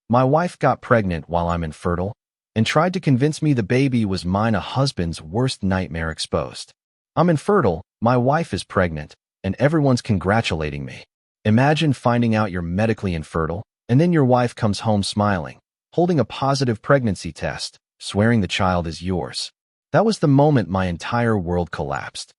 My wife got pregnant while I'm infertile and tried to convince me the baby was mine, a husband's worst nightmare exposed. I'm infertile, my wife is pregnant, and everyone's congratulating me. Imagine finding out you're medically infertile, and then your wife comes home smiling, holding a positive pregnancy test, swearing the child is yours. That was the moment my entire world collapsed.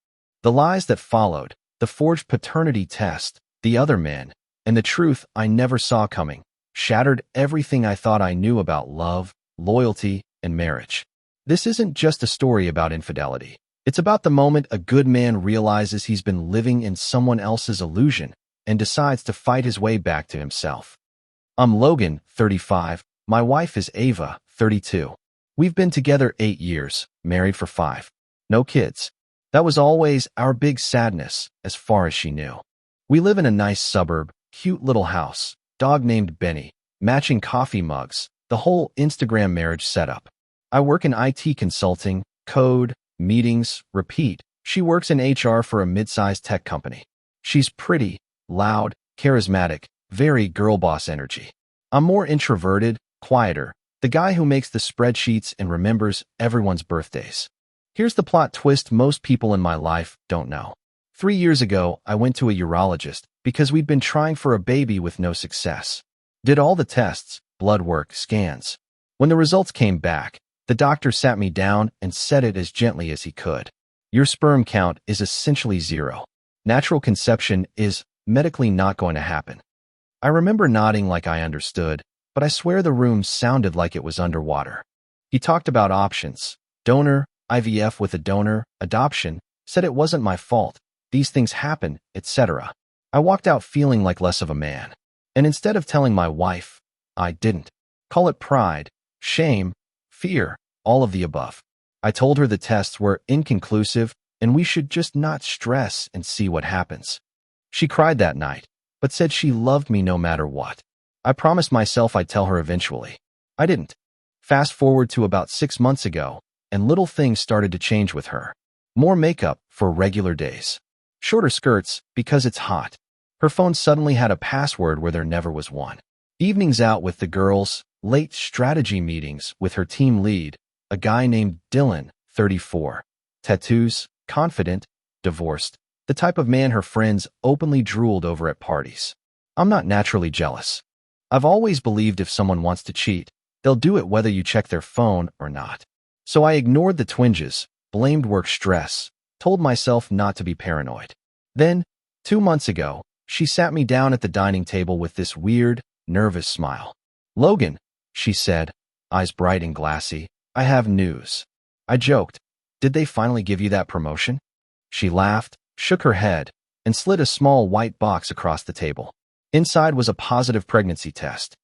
The lies that followed, the forged paternity test, the other men, and the truth I never saw coming, shattered everything I thought I knew about love, loyalty, and marriage. This isn't just a story about infidelity. It's about the moment a good man realizes he's been living in someone else's illusion and decides to fight his way back to himself. I'm Logan, 35. My wife is Ava, 32. We've been together 8 years, married for 5. No kids. That was always our big sadness, as far as she knew. We live in a nice suburb, cute little house, dog named Benny, matching coffee mugs, the whole Instagram marriage setup. I work in IT consulting, code, meetings, repeat. She works in HR for a mid-sized tech company. She's pretty, loud, charismatic, very girl boss energy. I'm more introverted, quieter, the guy who makes the spreadsheets and remembers everyone's birthdays. Here's the plot twist most people in my life don't know. 3 years ago, I went to a urologist because we'd been trying for a baby with no success. Did all the tests, blood work, scans. When the results came back, the doctor sat me down and said it as gently as he could. Your sperm count is essentially 0. Natural conception is medically not going to happen. I remember nodding like I understood, but I swear the room sounded like it was underwater. He talked about options, donor, IVF with a donor, adoption, said it wasn't my fault, these things happen, etc. I walked out feeling like less of a man. And instead of telling my wife, I didn't. Call it pride, shame, fear, all of the above. I told her the tests were inconclusive and we should just not stress and see what happens. She cried that night, but said she loved me no matter what. I promised myself I'd tell her eventually. I didn't. Fast forward to about 6 months ago, and little things started to change with her. More makeup for regular days. Shorter skirts because it's hot. Her phone suddenly had a password where there never was one. Evenings out with the girls, late strategy meetings with her team lead, a guy named Dylan, 34. Tattoos, confident, divorced. The type of man her friends openly drooled over at parties. I'm not naturally jealous. I've always believed if someone wants to cheat, they'll do it whether you check their phone or not. So I ignored the twinges, blamed work stress, told myself not to be paranoid. Then, 2 months ago, she sat me down at the dining table with this weird, nervous smile. Logan, she said, eyes bright and glassy, I have news. I joked, did they finally give you that promotion? She laughed, shook her head, and slid a small white box across the table. Inside was a positive pregnancy test.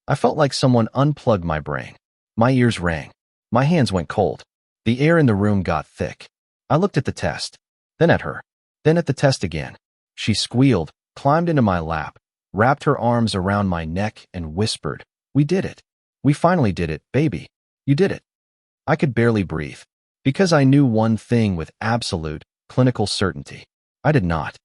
I felt like someone unplugged my brain. My ears rang. My hands went cold. The air in the room got thick. I looked at the test, then at her, then at the test again. She squealed, climbed into my lap, wrapped her arms around my neck and whispered, we did it. We finally did it, baby. You did it. I could barely breathe, because I knew one thing with absolute, clinical certainty. I did not.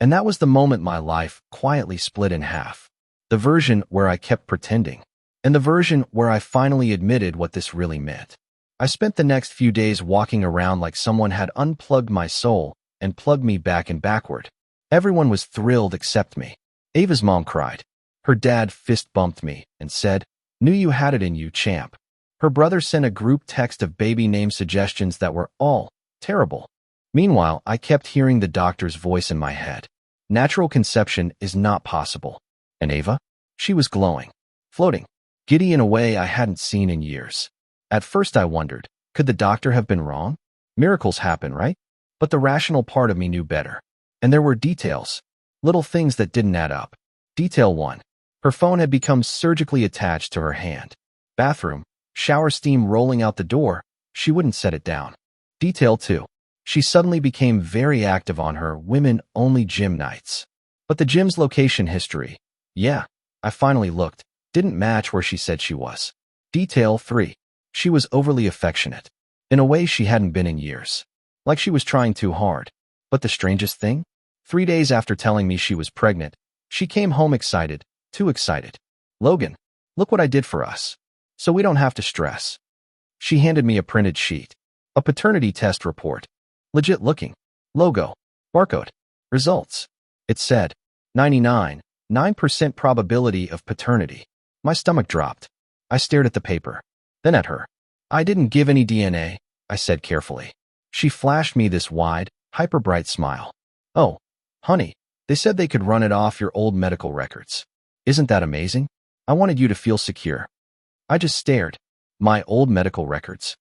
And that was the moment my life quietly split in half. The version where I kept pretending, and the version where I finally admitted what this really meant. I spent the next few days walking around like someone had unplugged my soul and plugged me back and backward. Everyone was thrilled except me. Ava's mom cried. Her dad fist bumped me and said, knew you had it in you, champ. Her brother sent a group text of baby name suggestions that were all terrible. Meanwhile, I kept hearing the doctor's voice in my head. Natural conception is not possible. And Ava? She was glowing, floating, giddy in a way I hadn't seen in years. At first I wondered, could the doctor have been wrong? Miracles happen, right? But the rational part of me knew better. And there were details, little things that didn't add up. Detail 1. Her phone had become surgically attached to her hand. Bathroom, shower steam rolling out the door, she wouldn't set it down. Detail 2. She suddenly became very active on her women-only gym nights. But the gym's location history, yeah, I finally looked, didn't match where she said she was. Detail 3. She was overly affectionate, in a way she hadn't been in years. Like she was trying too hard. But the strangest thing? 3 days after telling me she was pregnant, she came home excited, too excited. Logan, Look what I did for us. So we don't have to stress. She handed me a printed sheet. A paternity test report. Legit looking. Logo. Barcode. Results. It said, 99.9% probability of paternity. My stomach dropped. I stared at the paper. Then at her. I didn't give any DNA, I said carefully. She flashed me this wide, hyper-bright smile. Oh, honey, they said they could run it off your old medical records. Isn't that amazing? I wanted you to feel secure. I just stared. My old medical records.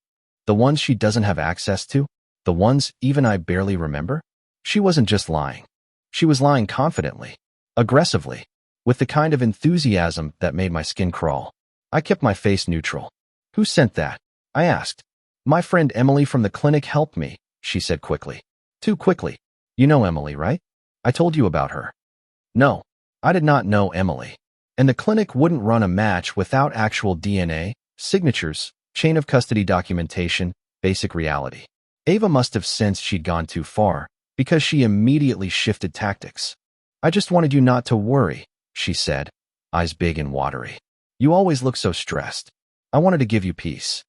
The ones she doesn't have access to? The ones even I barely remember? She wasn't just lying. She was lying confidently, aggressively, with the kind of enthusiasm that made my skin crawl. I kept my face neutral. Who sent that? I asked. My friend Emily from the clinic helped me, she said quickly. Too quickly. You know Emily, right? I told you about her. No, I did not know Emily. And the clinic wouldn't run a match without actual DNA, signatures, chain of custody documentation, basic reality. Ava must have sensed she'd gone too far, because she immediately shifted tactics. I just wanted you not to worry, she said, eyes big and watery. You always look so stressed. I wanted to give you peace.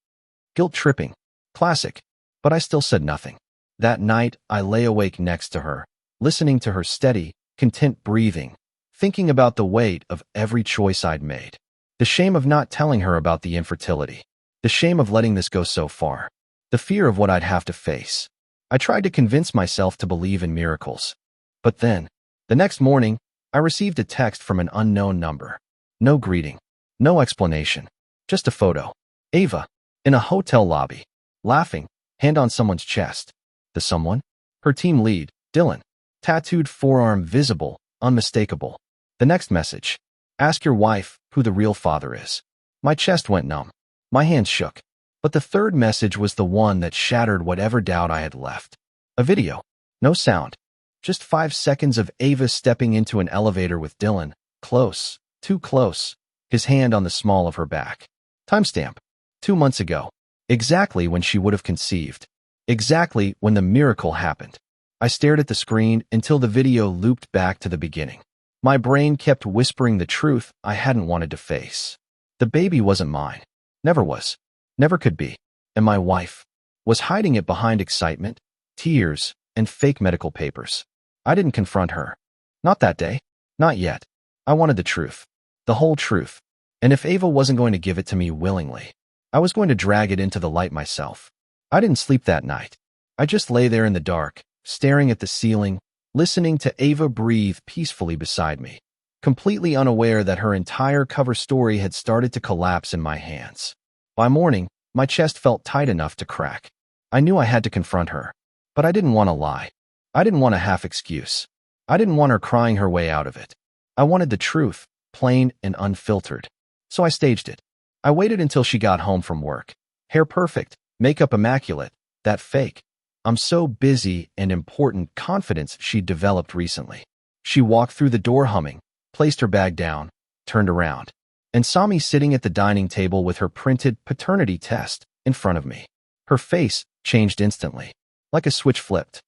Guilt-tripping. Classic. But I still said nothing. That night, I lay awake next to her, listening to her steady, content breathing, thinking about the weight of every choice I'd made. The shame of not telling her about the infertility. The shame of letting this go so far. The fear of what I'd have to face. I tried to convince myself to believe in miracles. But then, the next morning, I received a text from an unknown number. No greeting. No explanation. Just a photo. Ava, in a hotel lobby, laughing, hand on someone's chest. The someone? Her team lead, Dylan. Tattooed forearm visible, unmistakable. The next message. Ask your wife who the real father is. My chest went numb. My hands shook. But the third message was the one that shattered whatever doubt I had left. A video. No sound. Just 5 seconds of Ava stepping into an elevator with Dylan. Close. Too close. His hand on the small of her back. Timestamp. 2 months ago. Exactly when she would have conceived. Exactly when the miracle happened. I stared at the screen until the video looped back to the beginning. My brain kept whispering the truth I hadn't wanted to face. The baby wasn't mine. Never was. Never could be. And my wife was hiding it behind excitement, tears, and fake medical papers. I didn't confront her. Not that day. Not yet. I wanted the truth. The whole truth. And if Ava wasn't going to give it to me willingly, I was going to drag it into the light myself. I didn't sleep that night. I just lay there in the dark, staring at the ceiling, listening to Ava breathe peacefully beside me, completely unaware that her entire cover story had started to collapse in my hands. By morning, my chest felt tight enough to crack. I knew I had to confront her, but I didn't want to lie. I didn't want a half excuse. I didn't want her crying her way out of it. I wanted the truth, plain and unfiltered. So I staged it. I waited until she got home from work. Hair perfect, makeup immaculate, that fake, I'm so busy and important confidence she'd developed recently. She walked through the door humming, placed her bag down, turned around, and saw me sitting at the dining table with her printed paternity test in front of me. Her face changed instantly, like a switch flipped.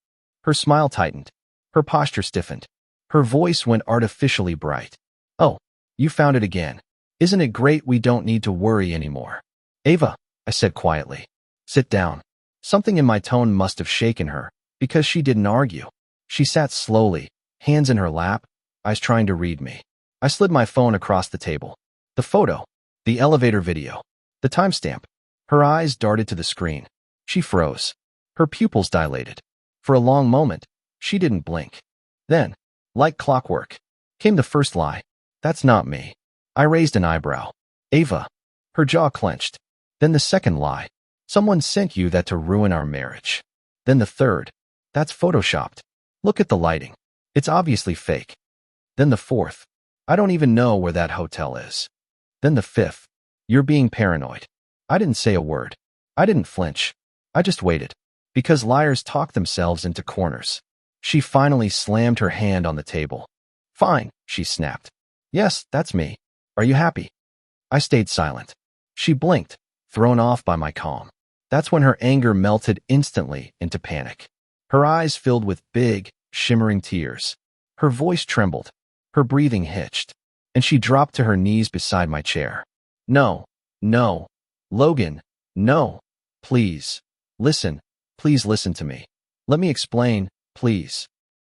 Her smile tightened. Her posture stiffened. Her voice went artificially bright. Oh, you found it again. Isn't it great we don't need to worry anymore? Ava, I said quietly. Sit down. Something in my tone must have shaken her, because she didn't argue. She sat slowly, hands in her lap, eyes trying to read me. I slid my phone across the table. The photo. The elevator video. The timestamp. Her eyes darted to the screen. She froze. Her pupils dilated. For a long moment, she didn't blink. Then, like clockwork, came the first lie. That's not me. I raised an eyebrow. Ava. Her jaw clenched. Then the second lie. Someone sent you that to ruin our marriage. Then the third. That's photoshopped. Look at the lighting. It's obviously fake. Then the fourth. I don't even know where that hotel is. Then the fifth. You're being paranoid. I didn't say a word. I didn't flinch. I just waited. Because liars talk themselves into corners. She finally slammed her hand on the table. Fine, she snapped. Yes, that's me. Are you happy? I stayed silent. She blinked, thrown off by my calm. That's when her anger melted instantly into panic. Her eyes filled with big, shimmering tears. Her voice trembled. Her breathing hitched. And she dropped to her knees beside my chair. No, no. Logan, no. Please. Listen. Please listen to me. Let me explain, please.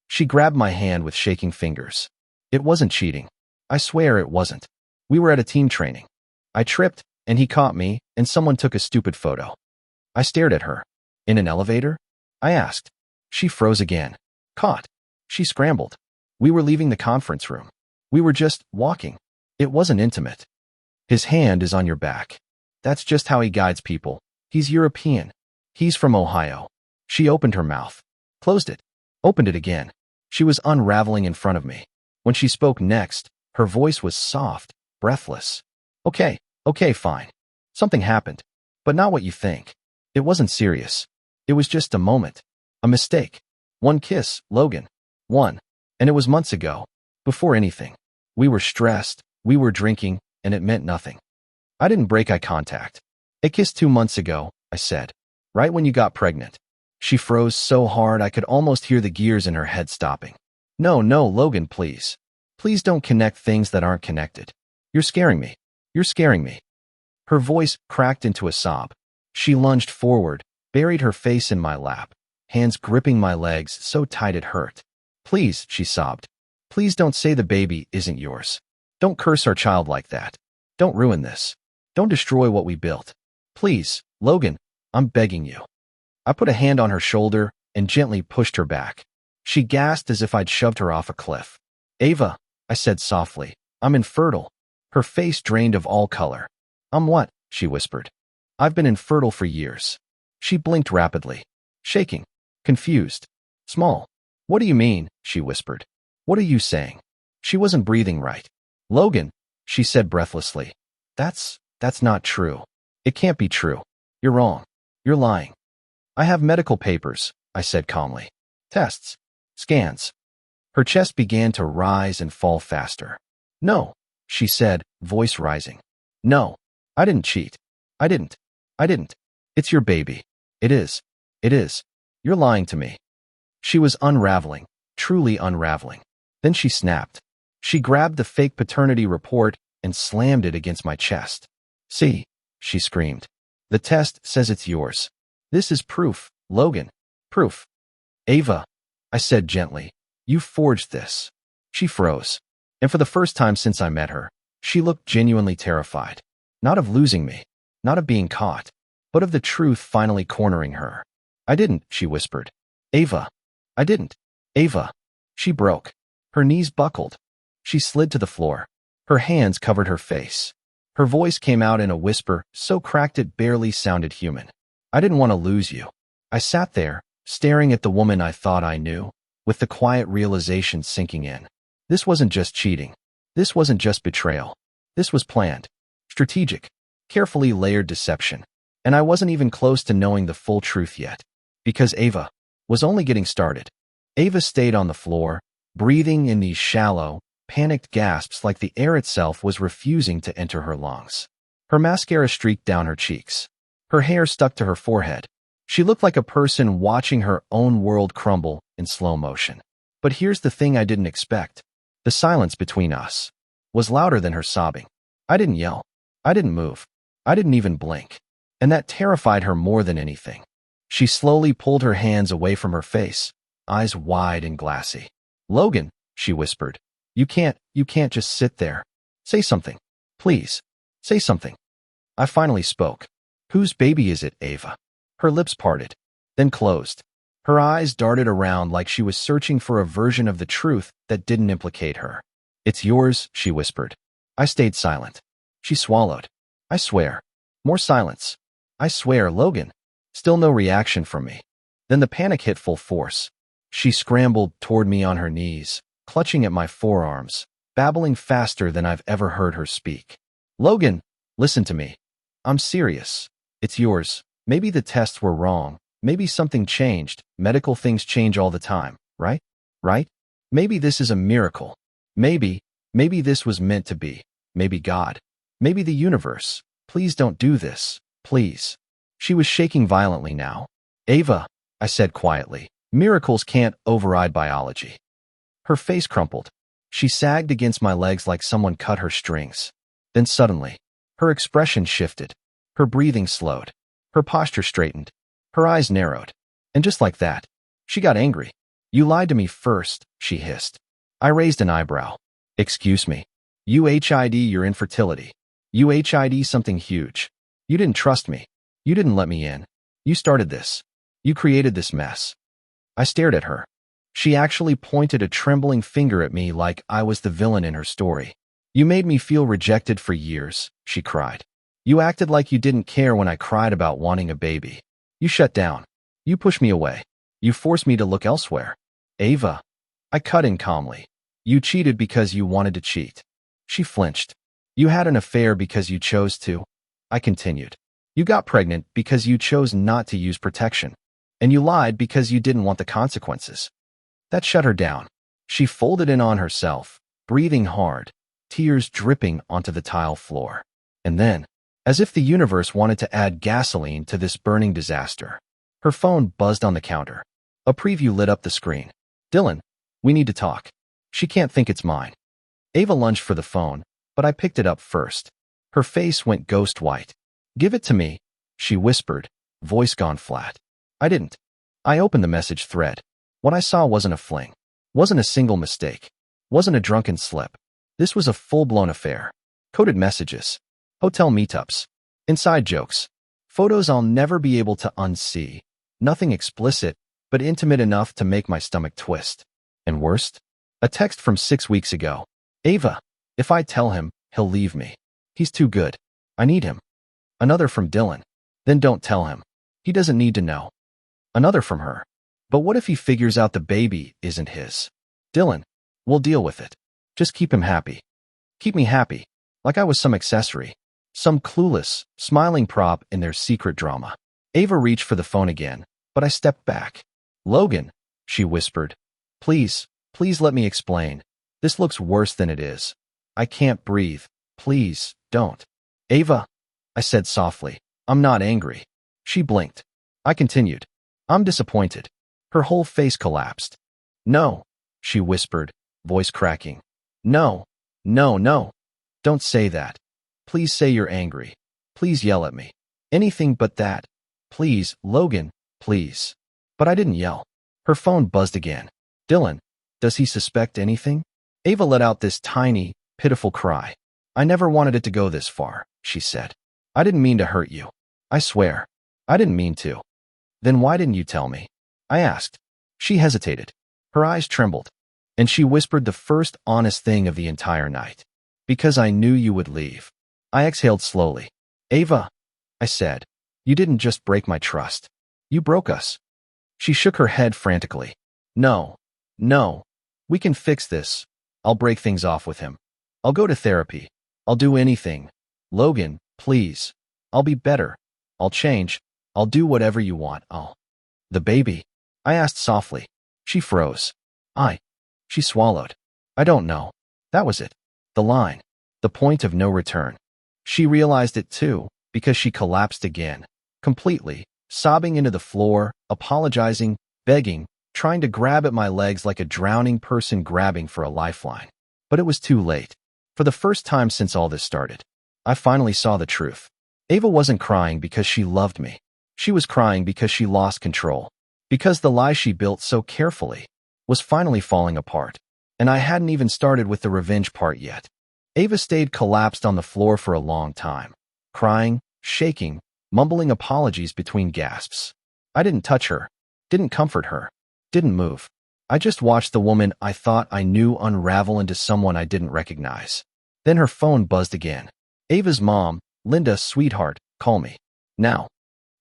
She grabbed my hand with shaking fingers. It wasn't cheating. I swear it wasn't. We were at a team training. I tripped, and he caught me, and someone took a stupid photo. I stared at her. In an elevator? I asked. She froze again. Caught. She scrambled. We were leaving the conference room. We were just walking. It wasn't intimate. His hand is on your back. That's just how he guides people. He's European. He's from Ohio. She opened her mouth. Closed it. Opened it again. She was unraveling in front of me. When she spoke next, her voice was soft, breathless. Okay, fine. Something happened. But not what you think. It wasn't serious. It was just a moment. A mistake. One kiss, Logan. One. And it was months ago. Before anything. We were stressed, we were drinking, and it meant nothing. I didn't break eye contact. I kissed 2 months ago, I said. Right when you got pregnant. She froze so hard I could almost hear the gears in her head stopping. No, Logan, please. Please don't connect things that aren't connected. You're scaring me. You're scaring me. Her voice cracked into a sob. She lunged forward, buried her face in my lap, hands gripping my legs so tight it hurt. Please, she sobbed. Please don't say the baby isn't yours. Don't curse our child like that. Don't ruin this. Don't destroy what we built. Please, Logan, I'm begging you. I put a hand on her shoulder and gently pushed her back. She gasped as if I'd shoved her off a cliff. Ava, I said softly, I'm infertile. Her face drained of all color. I'm what? She whispered. I've been infertile for years. She blinked rapidly, shaking, confused, small. What do you mean? She whispered. What are you saying? She wasn't breathing right. Logan, she said breathlessly. That's not true. It can't be true. You're wrong. You're lying. I have medical papers, I said calmly. Tests. Scans. Her chest began to rise and fall faster. No, she said, voice rising. No, I didn't cheat. I didn't. It's your baby. It is. You're lying to me. She was unraveling, truly unraveling. Then she snapped. She grabbed the fake paternity report and slammed it against my chest. See, she screamed. The test says it's yours. This is proof, Logan. Proof. Ava, I said gently, you forged this. She froze. And for the first time since I met her, she looked genuinely terrified. Not of losing me, not of being caught, but of the truth finally cornering her. I didn't, she whispered. Ava. I didn't. Ava. She broke. Her knees buckled. She slid to the floor. Her hands covered her face. Her voice came out in a whisper so cracked it barely sounded human. I didn't want to lose you. I sat there, staring at the woman I thought I knew, with the quiet realization sinking in. This wasn't just cheating. This wasn't just betrayal. This was planned, strategic, carefully layered deception. And I wasn't even close to knowing the full truth yet. Because Ava was only getting started. Ava stayed on the floor, breathing in these shallow, panicked gasps like the air itself was refusing to enter her lungs. Her mascara streaked down her cheeks. Her hair stuck to her forehead. She looked like a person watching her own world crumble in slow motion. But here's the thing I didn't expect. The silence between us was louder than her sobbing. I didn't yell. I didn't move. I didn't even blink. And that terrified her more than anything. She slowly pulled her hands away from her face, eyes wide and glassy. Logan, she whispered, you can't just sit there. Say something. Please. Say something. I finally spoke. Whose baby is it, Ava? Her lips parted, then closed. Her eyes darted around like she was searching for a version of the truth that didn't implicate her. It's yours, she whispered. I stayed silent. She swallowed. I swear. More silence. I swear, Logan. Still no reaction from me. Then the panic hit full force. She scrambled toward me on her knees, clutching at my forearms, babbling faster than I've ever heard her speak. Logan, listen to me. I'm serious. It's yours. Maybe the tests were wrong. Maybe something changed. Medical things change all the time, right? Right? Maybe this is a miracle. Maybe this was meant to be. Maybe God. Maybe the universe. Please don't do this. Please. She was shaking violently now. Ava, I said quietly, miracles can't override biology. Her face crumpled. She sagged against my legs like someone cut her strings. Then suddenly, Her expression shifted. Her breathing slowed. Her posture straightened. Her eyes narrowed. And just like that, she got angry. You lied to me first, she hissed. I raised an eyebrow. Excuse me. You hid your infertility. You hid something huge. You didn't trust me. You didn't let me in. You started this. You created this mess. I stared at her. She actually pointed a trembling finger at me like I was the villain in her story. You made me feel rejected for years, she cried. You acted like you didn't care when I cried about wanting a baby. You shut down. You pushed me away. You forced me to look elsewhere. Ava. I cut in calmly. You cheated because you wanted to cheat. She flinched. You had an affair because you chose to. I continued. You got pregnant because you chose not to use protection. And you lied because you didn't want the consequences. That shut her down. She folded in on herself, breathing hard, tears dripping onto the tile floor. And then, as if the universe wanted to add gasoline to this burning disaster, her phone buzzed on the counter. A preview lit up the screen. Dylan, we need to talk. She can't think it's mine. Ava lunged for the phone, but I picked it up first. Her face went ghost white. Give it to me, she whispered, voice gone flat. I didn't. I opened the message thread. What I saw wasn't a fling. Wasn't a single mistake. Wasn't a drunken slip. This was a full-blown affair. Coded messages. Hotel meetups. Inside jokes. Photos I'll never be able to unsee. Nothing explicit, but intimate enough to make my stomach twist. And worst? A text from 6 weeks ago. Ava, if I tell him, he'll leave me. He's too good. I need him. Another from Dylan. Then don't tell him. He doesn't need to know. Another from her. But what if he figures out the baby isn't his? Dylan, we'll deal with it. Just keep him happy. Keep me happy. Like I was some accessory. Some clueless, smiling prop in their secret drama. Ava reached for the phone again, but I stepped back. Logan, she whispered. Please, please let me explain. This looks worse than it is. I can't breathe. Please, don't. Ava, I said softly. I'm not angry. She blinked. I continued. I'm disappointed. Her whole face collapsed. No, she whispered, voice cracking. No, no, no. Don't say that. Please say you're angry. Please yell at me. Anything but that. Please, Logan, please. But I didn't yell. Her phone buzzed again. Dylan, does he suspect anything? Ava let out this tiny, pitiful cry. I never wanted it to go this far, she said. I didn't mean to hurt you. I swear. I didn't mean to. Then why didn't you tell me? I asked. She hesitated. Her eyes trembled. And she whispered the first honest thing of the entire night. Because I knew you would leave. I exhaled slowly. Ava, I said, you didn't just break my trust. You broke us. She shook her head frantically. No, no. We can fix this. I'll break things off with him. I'll go to therapy. I'll do anything. Logan, please. I'll be better. I'll change. I'll do whatever you want. The baby? I asked softly. She froze. She swallowed. I don't know. That was it. The line. The point of no return. She realized it too, because she collapsed again. Completely. Sobbing into the floor, apologizing, begging, trying to grab at my legs like a drowning person grabbing for a lifeline. But it was too late. For the first time since all this started, I finally saw the truth. Ava wasn't crying because she loved me. She was crying because she lost control. Because the lie she built so carefully was finally falling apart. And I hadn't even started with the revenge part yet. Ava stayed collapsed on the floor for a long time, crying, shaking, mumbling apologies between gasps. I didn't touch her, didn't comfort her, didn't move. I just watched the woman I thought I knew unravel into someone I didn't recognize. Then her phone buzzed again. Ava's mom, Linda, sweetheart, call me. Now.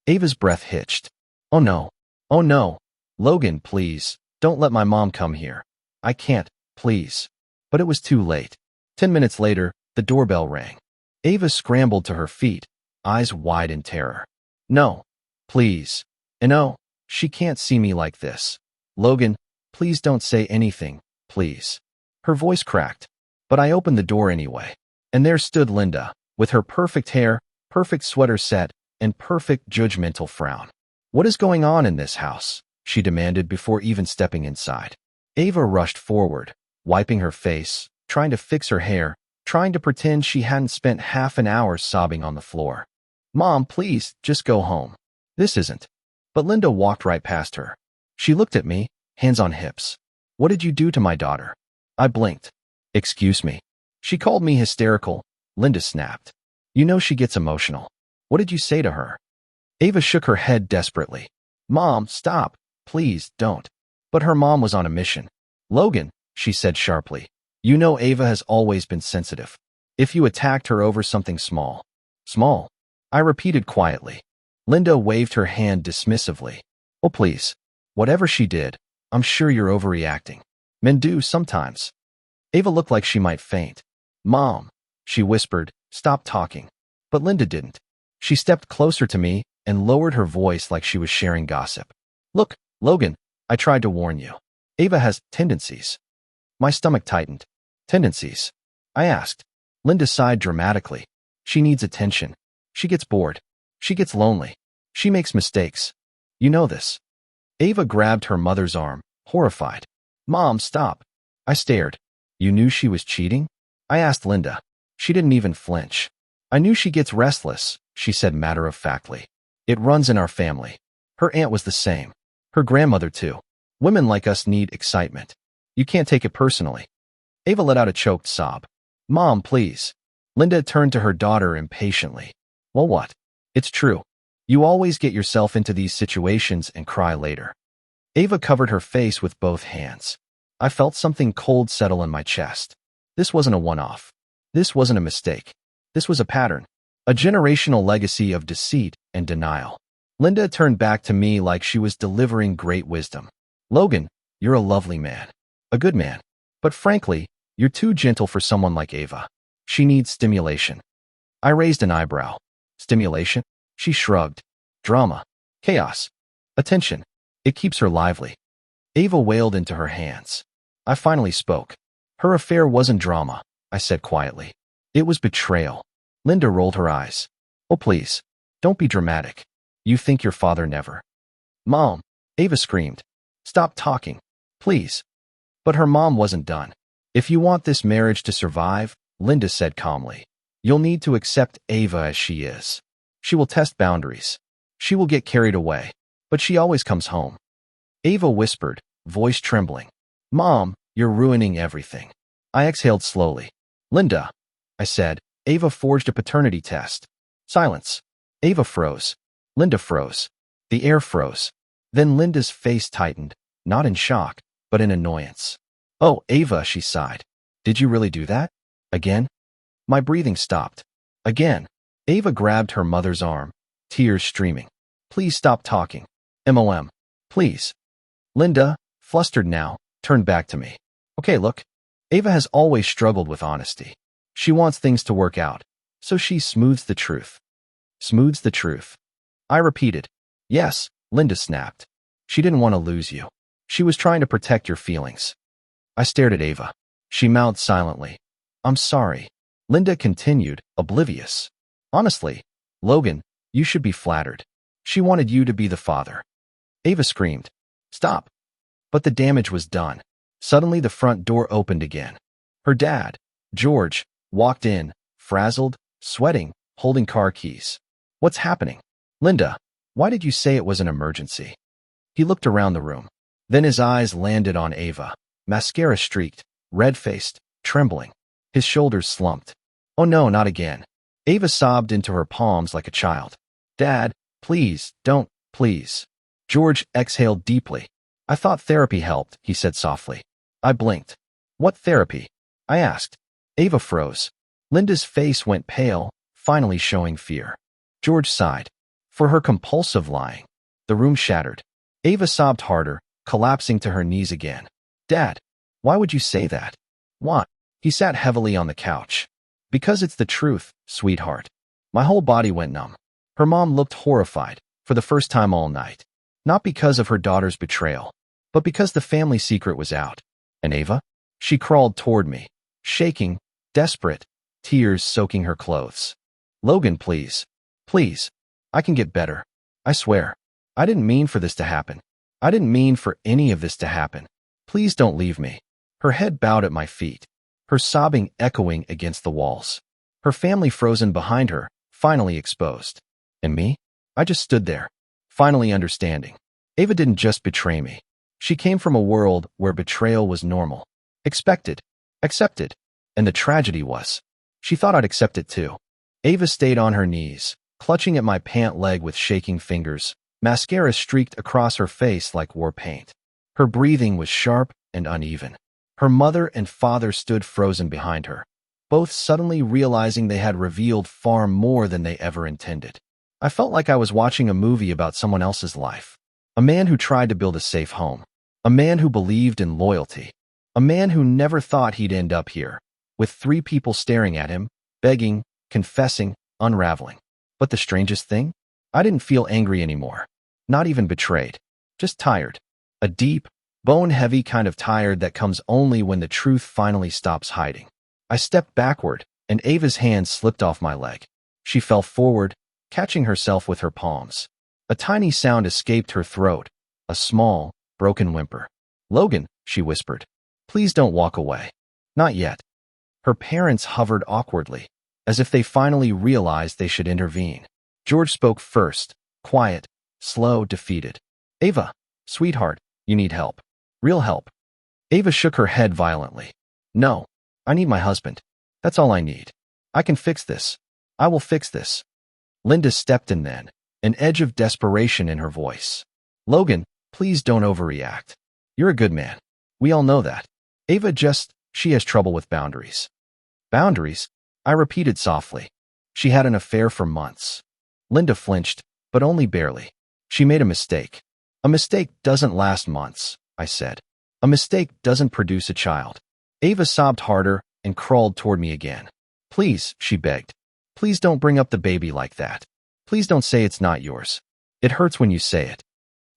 Ava's breath hitched. Oh no. Oh no. Logan, please, don't let my mom come here. I can't, please. But it was too late. 10 minutes later, the doorbell rang. Ava scrambled to her feet, eyes wide in terror. No. Please. And oh, she can't see me like this. Logan, please don't say anything, please. Her voice cracked. But I opened the door anyway. And there stood Linda, with her perfect hair, perfect sweater set, and perfect judgmental frown. What is going on in this house? She demanded before even stepping inside. Ava rushed forward, wiping her face, trying to fix her hair, trying to pretend she hadn't spent half an hour sobbing on the floor. Mom, please, just go home. This isn't. But Linda walked right past her. She looked at me, hands on hips. What did you do to my daughter? I blinked. Excuse me. She called me hysterical. Linda snapped. You know she gets emotional. What did you say to her? Ava shook her head desperately. Mom, stop. Please, don't. But her mom was on a mission. Logan, she said sharply. You know Ava has always been sensitive. If you attacked her over something small. Small? I repeated quietly. Linda waved her hand dismissively. Oh, please. Whatever she did, I'm sure you're overreacting. Men do sometimes. Ava looked like she might faint. Mom, she whispered, stop talking. But Linda didn't. She stepped closer to me and lowered her voice like she was sharing gossip. Look, Logan, I tried to warn you. Ava has tendencies. My stomach tightened. Tendencies? I asked. Linda sighed dramatically. She needs attention. She gets bored. She gets lonely. She makes mistakes. You know this. Ava grabbed her mother's arm, horrified. Mom, stop. I stared. You knew she was cheating? I asked Linda. She didn't even flinch. I knew she gets restless, she said matter-of-factly. It runs in our family. Her aunt was the same. Her grandmother too. Women like us need excitement. You can't take it personally. Ava let out a choked sob. Mom, please. Linda turned to her daughter impatiently. Well, what? It's true. You always get yourself into these situations and cry later. Ava covered her face with both hands. I felt something cold settle in my chest. This wasn't a one-off. This wasn't a mistake. This was a pattern. A generational legacy of deceit and denial. Linda turned back to me like she was delivering great wisdom. Logan, you're a lovely man. A good man. But frankly, you're too gentle for someone like Ava. She needs stimulation. I raised an eyebrow. Stimulation? She shrugged. Drama. Chaos. Attention. It keeps her lively. Ava wailed into her hands. I finally spoke. Her affair wasn't drama, I said quietly. It was betrayal. Linda rolled her eyes. Oh, please. Don't be dramatic. You think your father never. Mom, Ava screamed. Stop talking. Please. But her mom wasn't done. If you want this marriage to survive, Linda said calmly, you'll need to accept Ava as she is. She will test boundaries. She will get carried away. But she always comes home. Ava whispered, voice trembling. Mom, you're ruining everything. I exhaled slowly. Linda, I said. Ava forged a paternity test. Silence. Ava froze. Linda froze. The air froze. Then Linda's face tightened, not in shock, but in annoyance. Oh, Ava, she sighed. Did you really do that? Again? My breathing stopped. Again. Ava grabbed her mother's arm, tears streaming. Please stop talking. MOM. Please. Linda, flustered now, turned back to me. Okay, look. Ava has always struggled with honesty. She wants things to work out, so she smooths the truth. Smooths the truth. I repeated. Yes, Linda snapped. She didn't want to lose you. She was trying to protect your feelings. I stared at Ava. She mouthed silently. I'm sorry. Linda continued, oblivious. Honestly, Logan, you should be flattered. She wanted you to be the father. Ava screamed. Stop. But the damage was done. Suddenly the front door opened again. Her dad, George, walked in, frazzled, sweating, holding car keys. What's happening? Linda, why did you say it was an emergency? He looked around the room. Then his eyes landed on Ava, mascara streaked, red-faced, trembling. His shoulders slumped. Oh no, not again. Ava sobbed into her palms like a child. Dad, please, don't, please. George exhaled deeply. I thought therapy helped, he said softly. I blinked. What therapy? I asked. Ava froze. Linda's face went pale, finally showing fear. George sighed. For her compulsive lying. The room shattered. Ava sobbed harder, collapsing to her knees again. Dad, why would you say that? Why? He sat heavily on the couch. Because it's the truth, sweetheart. My whole body went numb. Her mom looked horrified, for the first time all night. Not because of her daughter's betrayal, but because the family secret was out. And Ava? She crawled toward me, shaking, desperate, tears soaking her clothes. Logan, please. Please. I can get better. I swear. I didn't mean for this to happen. I didn't mean for any of this to happen. Please don't leave me. Her head bowed at my feet. her sobbing echoing against the walls. Her family frozen behind her, finally exposed. And me? I just stood there, finally understanding. Ava didn't just betray me. She came from a world where betrayal was normal, expected, accepted. And the tragedy was, she thought I'd accept it too. Ava stayed on her knees, clutching at my pant leg with shaking fingers. Mascara streaked across her face like war paint. Her breathing was sharp and uneven. Her mother and father stood frozen behind her, both suddenly realizing they had revealed far more than they ever intended. I felt like I was watching a movie about someone else's life. A man who tried to build a safe home. A man who believed in loyalty. A man who never thought he'd end up here, with 3 people staring at him, begging, confessing, unraveling. But the strangest thing? I didn't feel angry anymore. Not even betrayed. Just tired. A deep, bone-heavy kind of tired that comes only when the truth finally stops hiding. I stepped backward, and Ava's hand slipped off my leg. She fell forward, catching herself with her palms. A tiny sound escaped her throat, a small, broken whimper. "Logan," she whispered. "Please don't walk away." Not yet. Her parents hovered awkwardly, as if they finally realized they should intervene. George spoke first, quiet, slow, defeated. "Ava, sweetheart, you need help. Real help." Ava shook her head violently. "No, I need my husband. That's all I need. I can fix this. I will fix this." Linda stepped in then, an edge of desperation in her voice. "Logan, please don't overreact. You're a good man. We all know that. Ava she has trouble with boundaries." "Boundaries?" I repeated softly. "She had an affair for months." Linda flinched, but only barely. "She made a mistake." "A mistake doesn't last months," I said. "A mistake doesn't produce a child." Ava sobbed harder and crawled toward me again. "Please," she begged. "Please don't bring up the baby like that. Please don't say it's not yours. It hurts when you say it."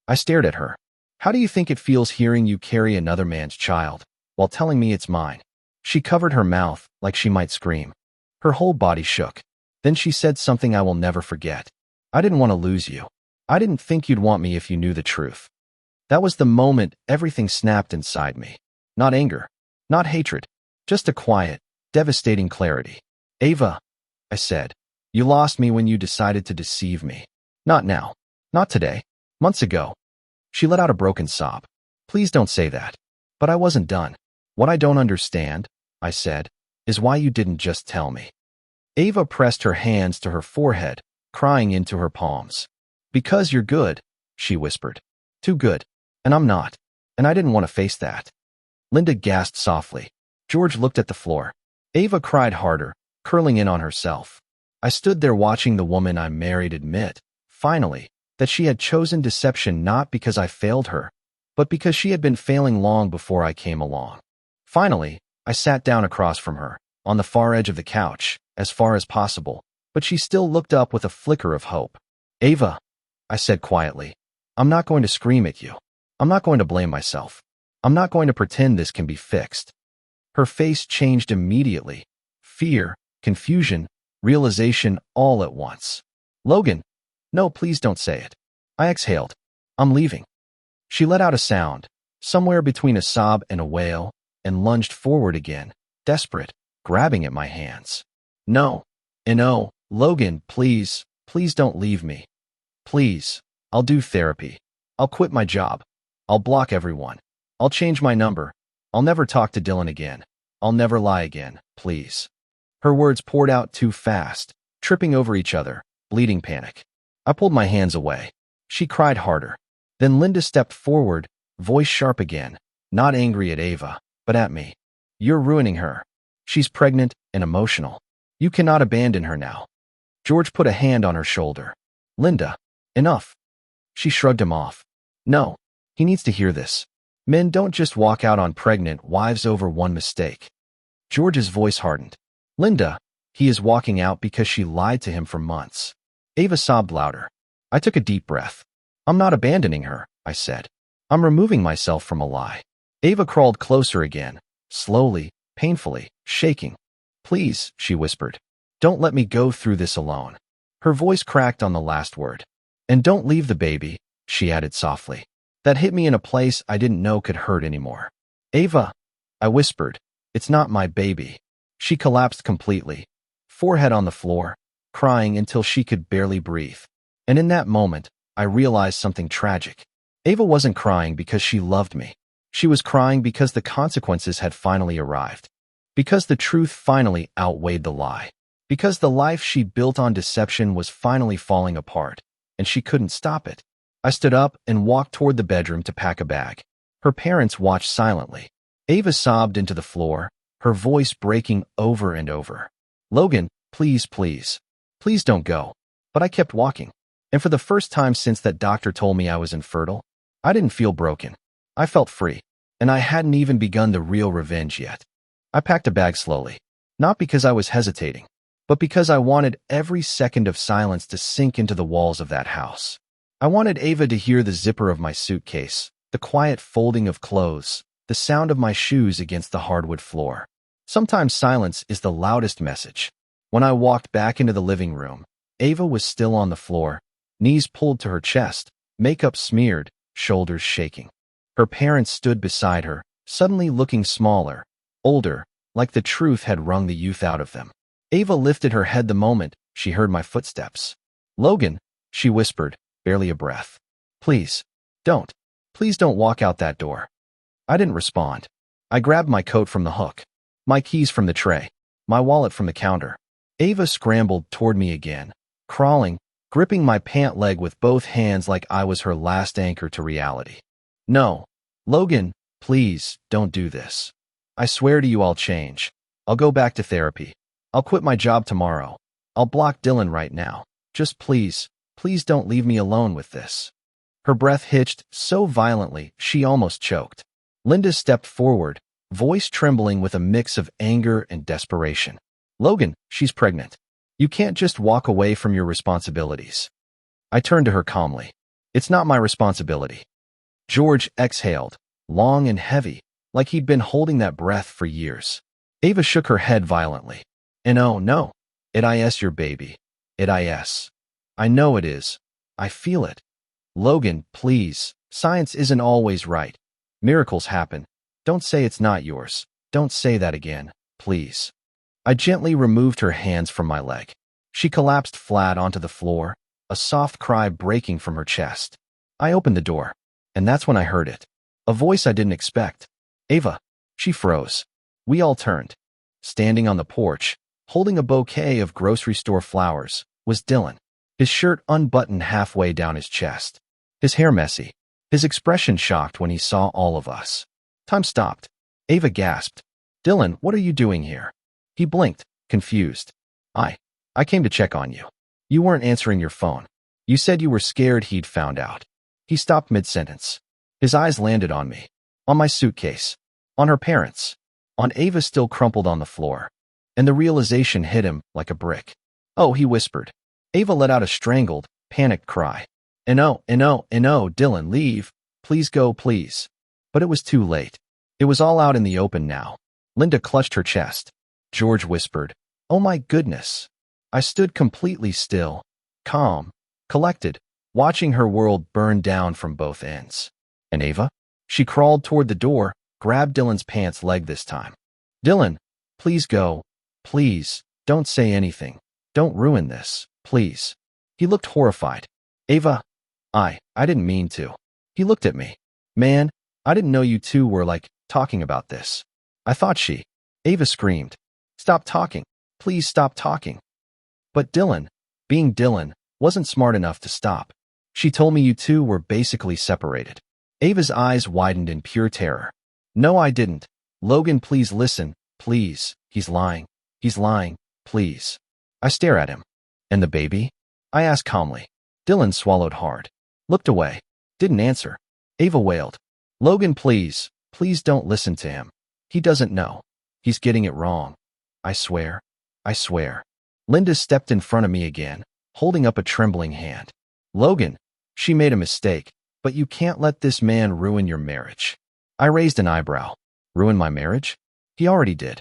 I stared at her. "How do you think it feels hearing you carry another man's child, while telling me it's mine?" She covered her mouth like she might scream. Her whole body shook. Then she said something I will never forget. "I didn't want to lose you. I didn't think you'd want me if you knew the truth." That was the moment everything snapped inside me. Not anger, not hatred, just a quiet, devastating clarity. "Ava," I said, "you lost me when you decided to deceive me. Not now. Not today. Months ago." She let out a broken sob. "Please don't say that." But I wasn't done. "What I don't understand," I said, "is why you didn't just tell me." Ava pressed her hands to her forehead, crying into her palms. "Because you're good," she whispered. "Too good. And I'm not. And I didn't want to face that." Linda gasped softly. George looked at the floor. Ava cried harder, curling in on herself. I stood there watching the woman I married admit, finally, that she had chosen deception not because I failed her, but because she had been failing long before I came along. Finally, I sat down across from her, on the far edge of the couch, as far as possible, but she still looked up with a flicker of hope. "Ava," I said quietly, "I'm not going to scream at you. I'm not going to blame myself. I'm not going to pretend this can be fixed." Her face changed immediately. Fear, confusion, realization all at once. "Logan, no, please don't say it." I exhaled. "I'm leaving." She let out a sound, somewhere between a sob and a wail, and lunged forward again, desperate, grabbing at my hands. "No. No, Logan, please, please don't leave me. Please. I'll do therapy. I'll quit my job. I'll block everyone. I'll change my number. I'll never talk to Dylan again. I'll never lie again, please." Her words poured out too fast, tripping over each other, bleeding panic. I pulled my hands away. She cried harder. Then Linda stepped forward, voice sharp again, not angry at Ava, but at me. "You're ruining her. She's pregnant and emotional. You cannot abandon her now." George put a hand on her shoulder. "Linda, enough." She shrugged him off. "No, he needs to hear this. Men don't just walk out on pregnant wives over one mistake." George's voice hardened. "Linda, he is walking out because she lied to him for months." Ava sobbed louder. I took a deep breath. "I'm not abandoning her," I said. "I'm removing myself from a lie." Ava crawled closer again, slowly, painfully, shaking. "Please," she whispered. "Don't let me go through this alone." Her voice cracked on the last word. "And don't leave the baby," she added softly. That hit me in a place I didn't know could hurt anymore. "Ava," I whispered, It's not my baby. She collapsed completely, forehead on the floor, crying until she could barely breathe. And in that moment, I realized something tragic. Ava wasn't crying because she loved me. She was crying because the consequences had finally arrived. Because the truth finally outweighed the lie. Because the life she'd built on deception was finally falling apart, and she couldn't stop it. I stood up and walked toward the bedroom to pack a bag. Her parents watched silently. Ava sobbed into the floor, her voice breaking over and over. Logan, please, please. Please don't go. But I kept walking. And for the first time since that doctor told me I was infertile, I didn't feel broken. I felt free. And I hadn't even begun the real revenge yet. I packed a bag slowly. Not because I was hesitating, but because I wanted every second of silence to sink into the walls of that house. I wanted Ava to hear the zipper of my suitcase, the quiet folding of clothes, the sound of my shoes against the hardwood floor. Sometimes silence is the loudest message. When I walked back into the living room, Ava was still on the floor, knees pulled to her chest, makeup smeared, shoulders shaking. Her parents stood beside her, suddenly looking smaller, older, like the truth had wrung the youth out of them. Ava lifted her head the moment she heard my footsteps. Logan, she whispered, barely a breath. Please, don't. Please don't walk out that door. I didn't respond. I grabbed my coat from the hook, my keys from the tray, my wallet from the counter. Ava scrambled toward me again, crawling, gripping my pant leg with both hands like I was her last anchor to reality. No, Logan, please, don't do this. I swear to you I'll change. I'll go back to therapy. I'll quit my job tomorrow. I'll block Dylan right now. Just please, please don't leave me alone with this. Her breath hitched so violently she almost choked. Linda stepped forward, voice trembling with a mix of anger and desperation. Logan, she's pregnant. You can't just walk away from your responsibilities. I turned to her calmly. It's not my responsibility. George exhaled, long and heavy, like he'd been holding that breath for years. Ava shook her head violently. And oh no, it is your baby. It is. I know it is. I feel it. Logan, please, science isn't always right. Miracles happen. Don't say it's not yours. Don't say that again, please. I gently removed her hands from my leg. She collapsed flat onto the floor, a soft cry breaking from her chest. I opened the door, and that's when I heard it. A voice I didn't expect. Ava. She froze. We all turned. Standing on the porch, holding a bouquet of grocery store flowers, was Dylan, his shirt unbuttoned halfway down his chest, his hair messy, his expression shocked when he saw all of us. Time stopped. Ava gasped. Dylan, what are you doing here? He blinked, confused. I came to check on you. You weren't answering your phone. You said you were scared he'd found out. He stopped mid-sentence. His eyes landed on me, on my suitcase, on her parents, on Ava still crumpled on the floor, and the realization hit him like a brick. Oh, he whispered. Ava let out a strangled, panicked cry. Dylan, leave. Please go, please. But it was too late. It was all out in the open now. Linda clutched her chest. George whispered, oh my goodness. I stood completely still, calm, collected, watching her world burn down from both ends. And Ava? She crawled toward the door, grabbed Dylan's pants leg this time. Dylan, please go. Please, don't say anything. Don't ruin this, please. He looked horrified. Ava, I didn't mean to. He looked at me. Man, I didn't know you two were, talking about this. I thought Ava screamed. Stop talking. Please stop talking. But Dylan, being Dylan, wasn't smart enough to stop. She told me you two were basically separated. Ava's eyes widened in pure terror. No, I didn't. Logan, please listen. Please. He's lying. He's lying. Please. I stare at him. And the baby? I ask calmly. Dylan swallowed hard. Looked away. Didn't answer. Ava wailed. Logan, please. Please don't listen to him. He doesn't know. He's getting it wrong. I swear. I swear. Linda stepped in front of me again, holding up a trembling hand. Logan, she made a mistake, but you can't let this man ruin your marriage. I raised an eyebrow. Ruin my marriage? He already did.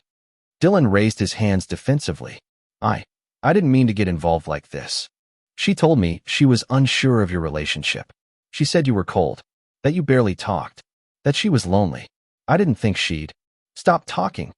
Dylan raised his hands defensively. I didn't mean to get involved like this. She told me she was unsure of your relationship. She said you were cold, that you barely talked, that she was lonely. I didn't think she'd. Stop talking.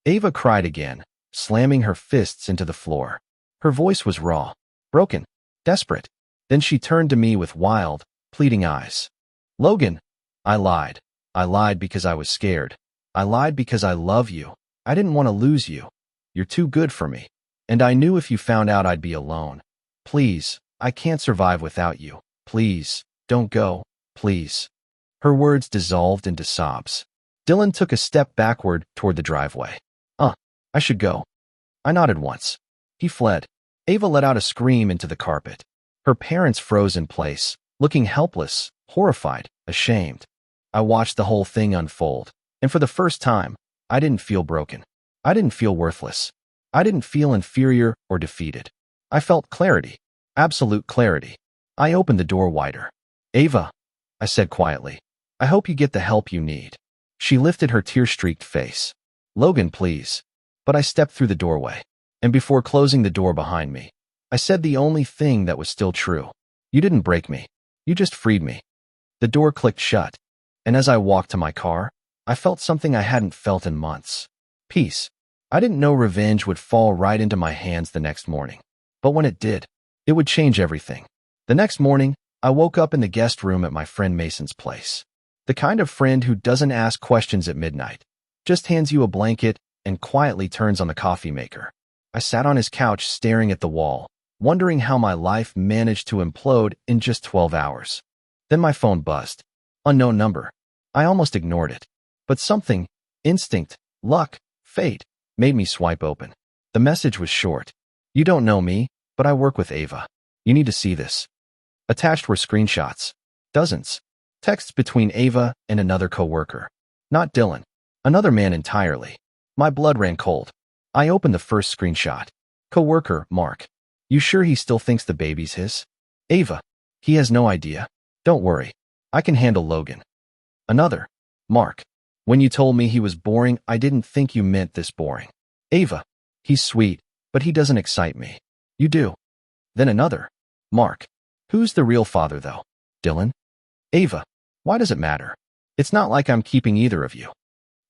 Ava cried again, slamming her fists into the floor. Her voice was raw, broken, desperate. Then she turned to me with wild, pleading eyes. Logan, I lied. I lied because I was scared. I lied because I love you. I didn't want to lose you. You're too good for me. And I knew if you found out I'd be alone. Please, I can't survive without you. Please, don't go. Please. Her words dissolved into sobs. Dylan took a step backward toward the driveway. I should go. I nodded once. He fled. Ava let out a scream into the carpet. Her parents froze in place, looking helpless, horrified, ashamed. I watched the whole thing unfold, and for the first time, I didn't feel broken. I didn't feel worthless. I didn't feel inferior or defeated. I felt clarity, absolute clarity. I opened the door wider. Ava, I said quietly, I hope you get the help you need. She lifted her tear-streaked face. Logan, please. But I stepped through the doorway, and before closing the door behind me, I said the only thing that was still true. You didn't break me. You just freed me. The door clicked shut, and as I walked to my car, I felt something I hadn't felt in months. Peace. I didn't know revenge would fall right into my hands the next morning. But when it did, it would change everything. The next morning, I woke up in the guest room at my friend Mason's place. The kind of friend who doesn't ask questions at midnight, just hands you a blanket and quietly turns on the coffee maker. I sat on his couch staring at the wall, wondering how my life managed to implode in just 12 hours. Then my phone buzzed. Unknown number. I almost ignored it. But something, instinct, luck, fate, made me swipe open. The message was short. You don't know me, but I work with Ava. You need to see this. Attached were screenshots. Dozens. Texts between Ava and another coworker. Not Dylan. Another man entirely. My blood ran cold. I opened the first screenshot. Coworker, Mark. You sure he still thinks the baby's his? Ava. He has no idea. Don't worry. I can handle Logan. Another. Mark. When you told me he was boring, I didn't think you meant this boring. Ava. He's sweet, but he doesn't excite me. You do. Then another. Mark. Who's the real father, though? Dylan? Ava. Why does it matter? It's not like I'm keeping either of you.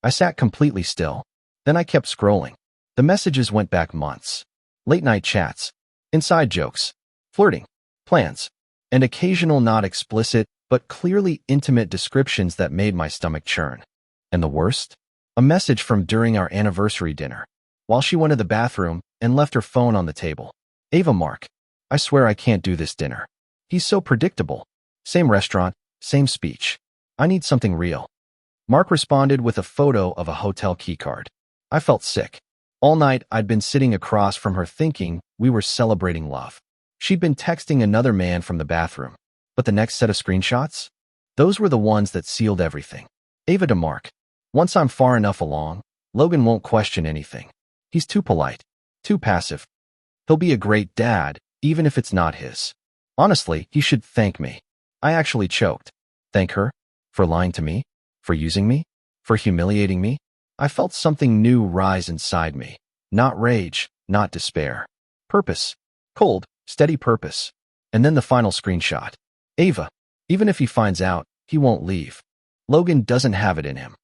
I sat completely still. Then I kept scrolling. The messages went back months. Late-night chats. Inside jokes. Flirting. Plans. And occasional not explicit, but clearly intimate descriptions that made my stomach churn. And the worst? A message from during our anniversary dinner, while she went to the bathroom and left her phone on the table. Ava, Mark. I swear I can't do this dinner. He's so predictable. Same restaurant, same speech. I need something real. Mark responded with a photo of a hotel keycard. I felt sick. All night, I'd been sitting across from her thinking we were celebrating love. She'd been texting another man from the bathroom. But the next set of screenshots? Those were the ones that sealed everything. Ava to Mark. Once I'm far enough along, Logan won't question anything. He's too polite, too passive. He'll be a great dad, even if it's not his. Honestly, he should thank me. I actually choked. Thank her? For lying to me? For using me? For humiliating me? I felt something new rise inside me. Not rage, not despair. Purpose. Cold, steady purpose. And then the final screenshot. Ava. Even if he finds out, he won't leave. Logan doesn't have it in him.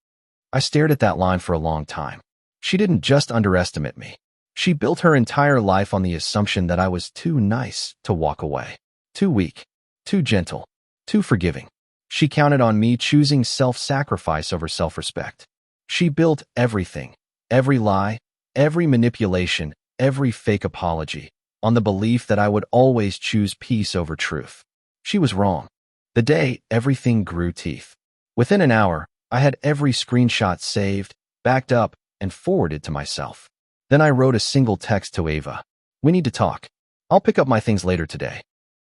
I stared at that line for a long time. She didn't just underestimate me. She built her entire life on the assumption that I was too nice to walk away. Too weak. Too gentle. Too forgiving. She counted on me choosing self-sacrifice over self-respect. She built everything, every lie, every manipulation, every fake apology, on the belief that I would always choose peace over truth. She was wrong. The day everything grew teeth. Within an hour, I had every screenshot saved, backed up, and forwarded to myself. Then I wrote a single text to Ava. We need to talk. I'll pick up my things later today.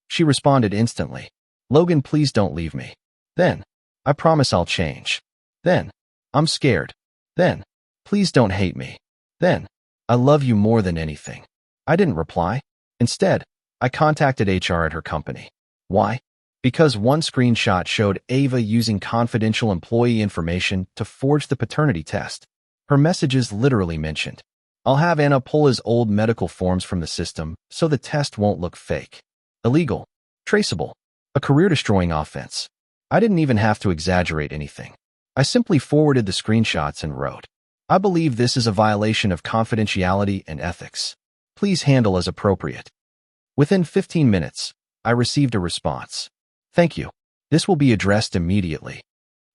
She responded instantly. Logan, please don't leave me. Then, I promise I'll change. Then, I'm scared. Then, please don't hate me. Then, I love you more than anything. I didn't reply. Instead, I contacted HR at her company. Why? Because one screenshot showed Ava using confidential employee information to forge the paternity test. Her messages literally mentioned, I'll have Anna pull his old medical forms from the system so the test won't look fake. Illegal. Traceable. A career-destroying offense. I didn't even have to exaggerate anything. I simply forwarded the screenshots and wrote, I believe this is a violation of confidentiality and ethics. Please handle as appropriate. Within 15 minutes, I received a response. Thank you. This will be addressed immediately.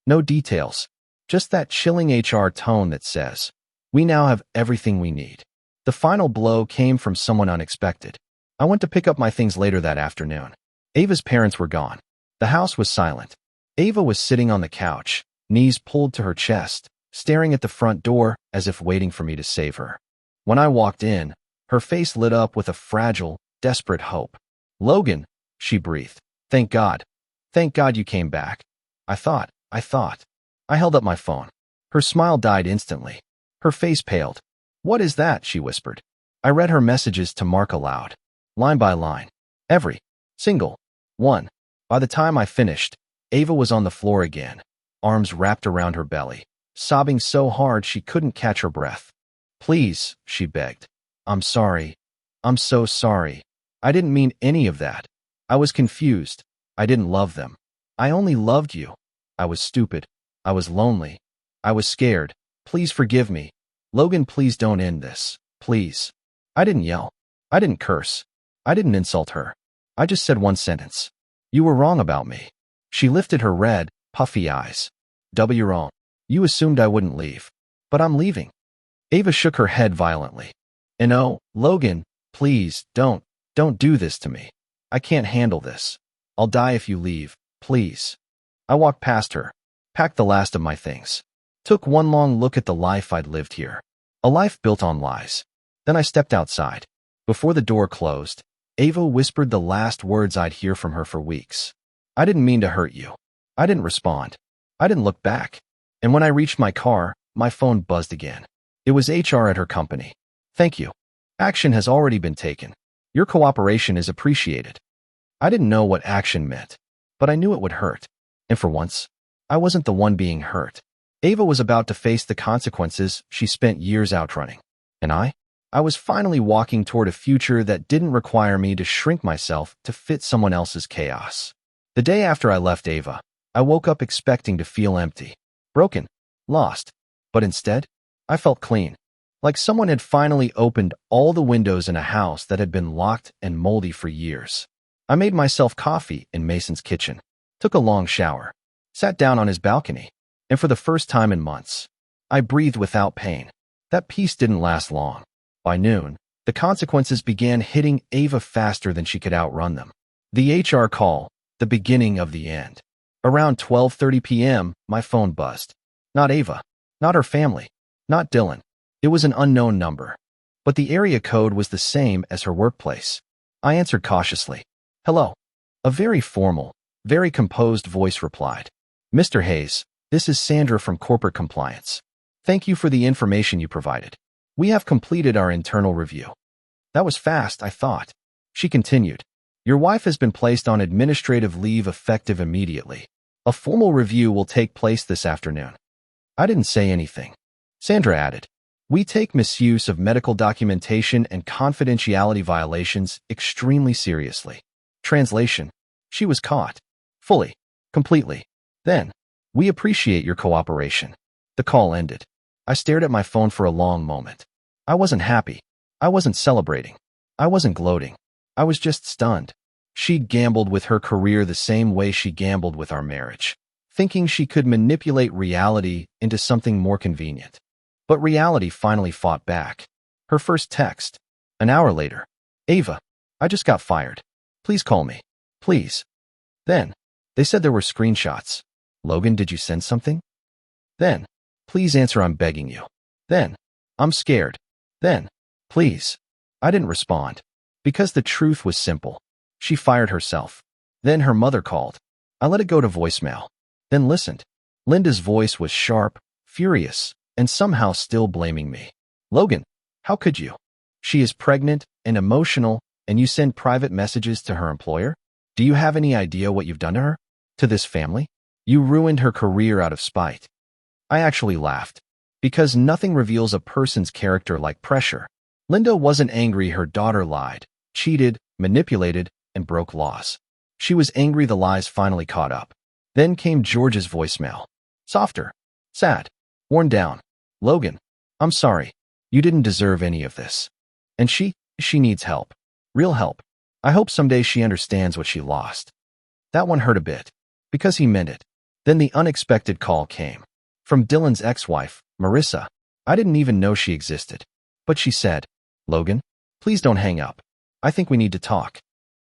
No details, just that chilling HR tone that says, we now have everything we need. The final blow came from someone unexpected. I went to pick up my things later that afternoon. Ava's parents were gone. The house was silent. Ava was sitting on the couch, knees pulled to her chest, staring at the front door as if waiting for me to save her. When I walked in, her face lit up with a fragile, desperate hope. Logan, she breathed. Thank God. Thank God you came back. I thought. I held up my phone. Her smile died instantly. Her face paled. What is that? She whispered. I read her messages to Mark aloud, line by line. Every single one. By the time I finished, Ava was on the floor again, arms wrapped around her belly, sobbing so hard she couldn't catch her breath. Please, she begged. I'm sorry. I'm so sorry. I didn't mean any of that. I was confused. I didn't love them. I only loved you. I was stupid. I was lonely. I was scared. Please forgive me. Logan, please don't end this. Please. I didn't yell. I didn't curse. I didn't insult her. I just said one sentence. You were wrong about me. She lifted her red, puffy eyes. You're wrong. You assumed I wouldn't leave. But I'm leaving. Ava shook her head violently. And oh, Logan, please, don't do this to me. I can't handle this. I'll die if you leave, please. I walked past her, packed the last of my things, took one long look at the life I'd lived here, a life built on lies. Then I stepped outside. Before the door closed, Ava whispered the last words I'd hear from her for weeks. I didn't mean to hurt you. I didn't respond. I didn't look back. And when I reached my car, my phone buzzed again. It was HR at her company. Thank you. Action has already been taken. Your cooperation is appreciated. I didn't know what action meant, but I knew it would hurt. And for once, I wasn't the one being hurt. Ava was about to face the consequences she spent years outrunning. And I was finally walking toward a future that didn't require me to shrink myself to fit someone else's chaos. The day after I left Ava, I woke up expecting to feel empty, broken, lost. But instead, I felt clean, like someone had finally opened all the windows in a house that had been locked and moldy for years. I made myself coffee in Mason's kitchen, took a long shower, sat down on his balcony, and for the first time in months, I breathed without pain. That peace didn't last long. By noon, the consequences began hitting Ava faster than she could outrun them. The HR call, the beginning of the end. Around 12:30 p.m., my phone buzzed. Not Ava, not her family, not Dylan. It was an unknown number, but the area code was the same as her workplace. I answered cautiously. Hello. A very formal, very composed voice replied. Mr. Hayes, this is Sandra from Corporate Compliance. Thank you for the information you provided. We have completed our internal review. That was fast, I thought. She continued. Your wife has been placed on administrative leave effective immediately. A formal review will take place this afternoon. I didn't say anything. Sandra added. We take misuse of medical documentation and confidentiality violations extremely seriously. Translation. She was caught. Fully. Completely. Then, we appreciate your cooperation. The call ended. I stared at my phone for a long moment. I wasn't happy. I wasn't celebrating. I wasn't gloating. I was just stunned. She'd gambled with her career the same way she gambled with our marriage, thinking she could manipulate reality into something more convenient. But reality finally fought back. Her first text. An hour later. Ava, I just got fired. Please call me. Please. Then, they said there were screenshots. Logan, did you send something? Then, please answer, I'm begging you. Then, I'm scared. Then, please. I didn't respond. Because the truth was simple. She fired herself. Then her mother called. I let it go to voicemail. Then listened. Linda's voice was sharp, furious, and somehow still blaming me. Logan, how could you? She is pregnant and emotional, and you send private messages to her employer? Do you have any idea what you've done to her? To this family? You ruined her career out of spite. I actually laughed. Because nothing reveals a person's character like pressure. Linda wasn't angry her daughter lied, cheated, manipulated, and broke laws. She was angry the lies finally caught up. Then came George's voicemail. Softer. Sad. Worn down. Logan, I'm sorry. You didn't deserve any of this. And she needs help. Real help. I hope someday she understands what she lost. That one hurt a bit. Because he meant it. Then the unexpected call came. From Dylan's ex-wife, Marissa. I didn't even know she existed. But she said, "Logan, please don't hang up. I think we need to talk."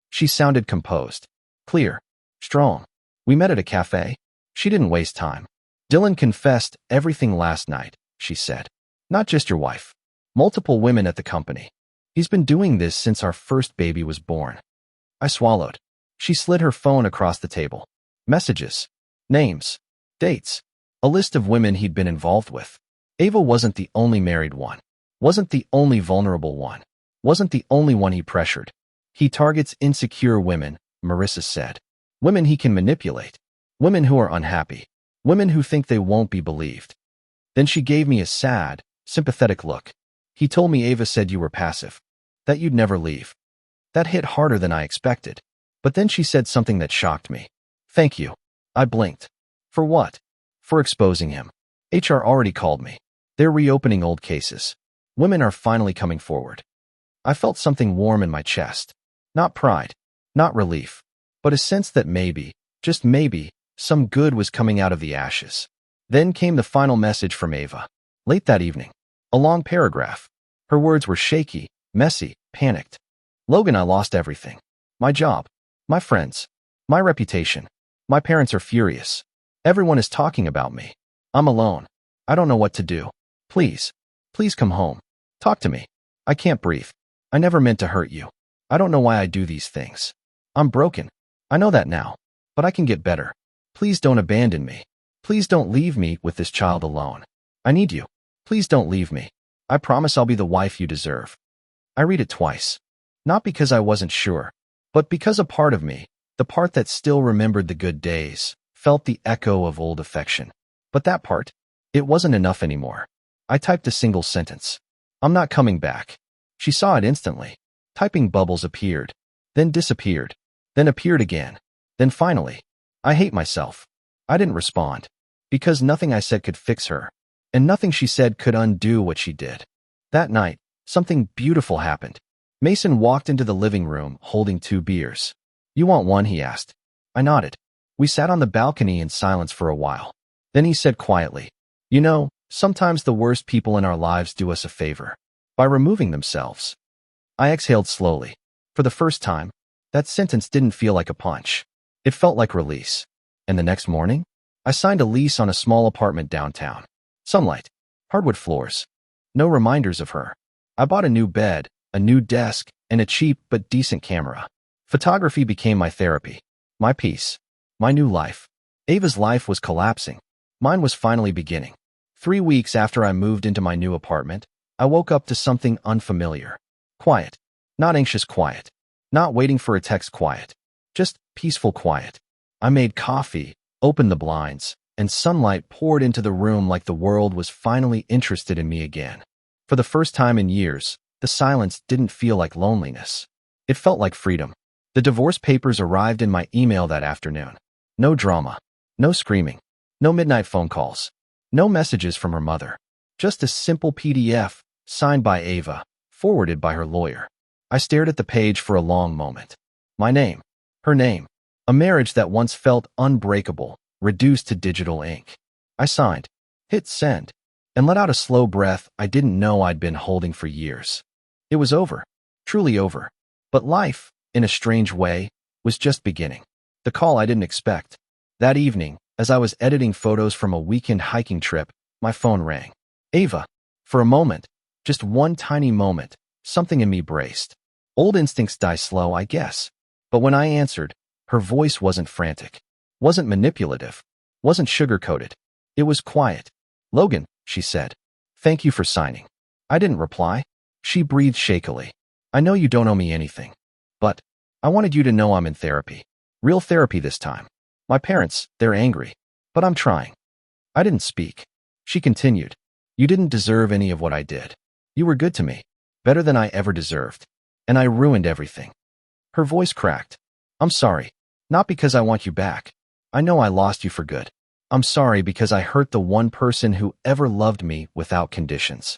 She sounded composed. Clear. Strong. We met at a cafe. She didn't waste time. "Dylan confessed everything last night," she said. "Not just your wife. Multiple women at the company. He's been doing this since our first baby was born." I swallowed. She slid her phone across the table. Messages. Names. Dates. A list of women he'd been involved with. Ava wasn't the only married one. Wasn't the only vulnerable one. Wasn't the only one he pressured. He targets insecure women, Marissa said. Women he can manipulate. Women who are unhappy. Women who think they won't be believed. Then she gave me a sad, sympathetic look. "He told me Ava said you were passive. That you'd never leave." That hit harder than I expected. But then she said something that shocked me. "Thank you." I blinked. For what? For exposing him. HR already called me. They're reopening old cases. Women are finally coming forward. I felt something warm in my chest. Not pride. Not relief. But a sense that maybe, just maybe, some good was coming out of the ashes. Then came the final message from Ava. Late that evening. A long paragraph. Her words were shaky, messy, panicked. "Logan, I lost everything. My job. My friends. My reputation. My parents are furious. Everyone is talking about me. I'm alone. I don't know what to do. Please. Please come home. Talk to me. I can't breathe. I never meant to hurt you. I don't know why I do these things. I'm broken. I know that now. But I can get better. Please don't abandon me. Please don't leave me with this child alone. I need you. Please don't leave me. I promise I'll be the wife you deserve." I read it twice. Not because I wasn't sure, but because a part of me, the part that still remembered the good days, felt the echo of old affection. But that part, it wasn't enough anymore. I typed a single sentence. "I'm not coming back." She saw it instantly. Typing bubbles appeared, then disappeared, then appeared again. Then finally, "I hate myself." I didn't respond, because nothing I said could fix her, and nothing she said could undo what she did. That night, something beautiful happened. Mason walked into the living room holding 2 beers. "You want one?" he asked. I nodded. We sat on the balcony in silence for a while. Then he said quietly, "You know, sometimes the worst people in our lives do us a favor. By removing themselves." I exhaled slowly. For the first time, that sentence didn't feel like a punch. It felt like release. And the next morning, I signed a lease on a small apartment downtown. Sunlight. Hardwood floors. No reminders of her. I bought a new bed, a new desk, and a cheap but decent camera. Photography became my therapy. My peace. My new life. Ava's life was collapsing. Mine was finally beginning. 3 weeks after I moved into my new apartment, I woke up to something unfamiliar. Quiet. Not anxious quiet. Not waiting for a text quiet. Just peaceful quiet. I made coffee, opened the blinds, and sunlight poured into the room like the world was finally interested in me again. For the first time in years, the silence didn't feel like loneliness. It felt like freedom. The divorce papers arrived in my email that afternoon. No drama. No screaming. No midnight phone calls. No messages from her mother. Just a simple PDF, signed by Ava, forwarded by her lawyer. I stared at the page for a long moment. My name. Her name. A marriage that once felt unbreakable, reduced to digital ink. I signed, hit send, and let out a slow breath I didn't know I'd been holding for years. It was over. Truly over. But life, in a strange way, was just beginning. The call I didn't expect. That evening, as I was editing photos from a weekend hiking trip, my phone rang. Ava. For a moment, just one tiny moment, something in me braced. Old instincts die slow, I guess. But when I answered, her voice wasn't frantic, wasn't manipulative, wasn't sugarcoated. It was quiet. "Logan," she said. "Thank you for signing." I didn't reply. She breathed shakily. "I know you don't owe me anything. But I wanted you to know I'm in therapy. Real therapy this time. My parents, they're angry. But I'm trying." I didn't speak. She continued. "You didn't deserve any of what I did. You were good to me. Better than I ever deserved. And I ruined everything." Her voice cracked. "I'm sorry. Not because I want you back. I know I lost you for good. I'm sorry because I hurt the one person who ever loved me without conditions.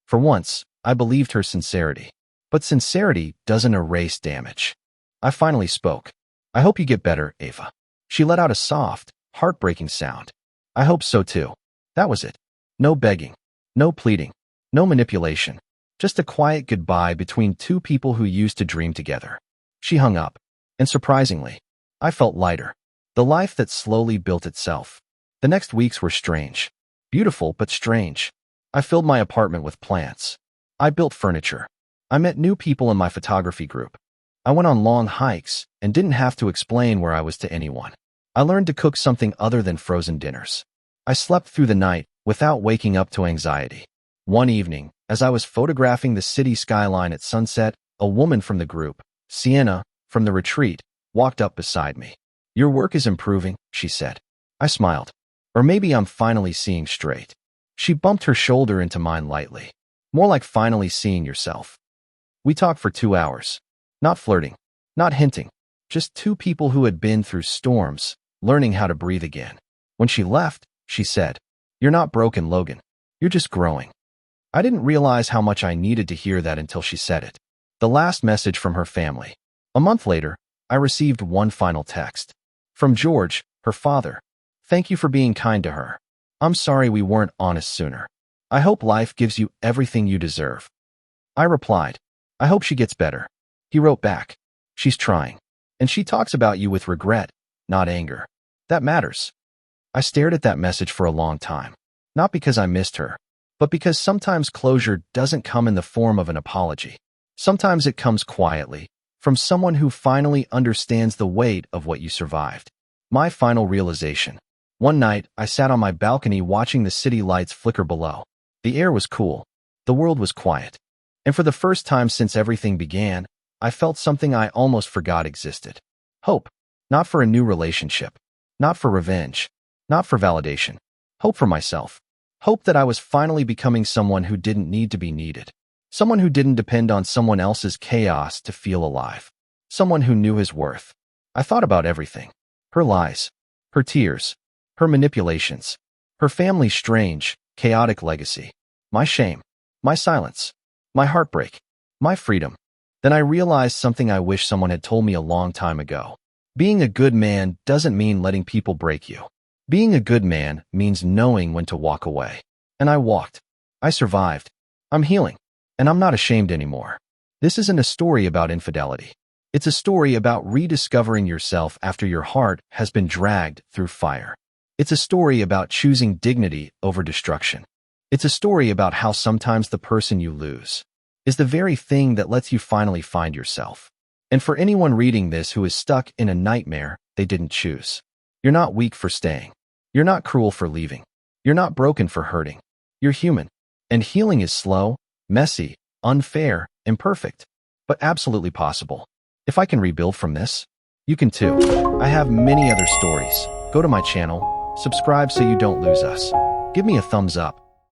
For once, I believed her sincerity. But sincerity doesn't erase damage. I finally spoke. I hope you get better, Ava. She let out a soft, heartbreaking sound. I hope so too. That was it. No begging. No pleading. No manipulation. Just a quiet goodbye between two people who used to dream together. She hung up. And surprisingly, I felt lighter. The life that slowly built itself. The next weeks were strange. Beautiful, but strange. I filled my apartment with plants. I built furniture. I met new people in my photography group. I went on long hikes and didn't have to explain where I was to anyone. I learned to cook something other than frozen dinners. I slept through the night without waking up to anxiety. One evening, as I was photographing the city skyline at sunset, a woman from the group, Sienna, from the retreat, walked up beside me. "Your work is improving," she said. I smiled. Or maybe I'm finally seeing straight. She bumped her shoulder into mine lightly. More like finally seeing yourself. We talked for 2 hours. Not flirting. Not hinting. Just two people who had been through storms, learning how to breathe again. When she left, she said, "You're not broken, Logan. You're just growing." I didn't realize how much I needed to hear that until she said it. The last message from her family. A month later, I received one final text. From George, her father. "Thank you for being kind to her. I'm sorry we weren't honest sooner. I hope life gives you everything you deserve." I replied, "I hope she gets better." He wrote back, "She's trying. And she talks about you with regret, not anger. That matters." I stared at that message for a long time. Not because I missed her, but because sometimes closure doesn't come in the form of an apology. Sometimes it comes quietly, from someone who finally understands the weight of what you survived. My final realization. One night, I sat on my balcony watching the city lights flicker below. The air was cool. The world was quiet. And for the first time since everything began, I felt something I almost forgot existed. Hope. Not for a new relationship. Not for revenge. Not for validation. Hope for myself. Hope that I was finally becoming someone who didn't need to be needed. Someone who didn't depend on someone else's chaos to feel alive. Someone who knew his worth. I thought about everything. Her lies. Her tears. Her manipulations. Her family's strange, chaotic legacy. My shame. My silence. My heartbreak. My freedom. Then I realized something I wish someone had told me a long time ago. Being a good man doesn't mean letting people break you. Being a good man means knowing when to walk away. And I walked. I survived. I'm healing. And I'm not ashamed anymore. This isn't a story about infidelity. It's a story about rediscovering yourself after your heart has been dragged through fire. It's a story about choosing dignity over destruction. It's a story about how sometimes the person you lose is the very thing that lets you finally find yourself. And for anyone reading this who is stuck in a nightmare they didn't choose, you're not weak for staying. You're not cruel for leaving. You're not broken for hurting. You're human. And healing is slow, messy, unfair, imperfect, but absolutely possible. If I can rebuild from this, you can too. I have many other stories. Go to my channel, subscribe so you don't lose us. Give me a thumbs up.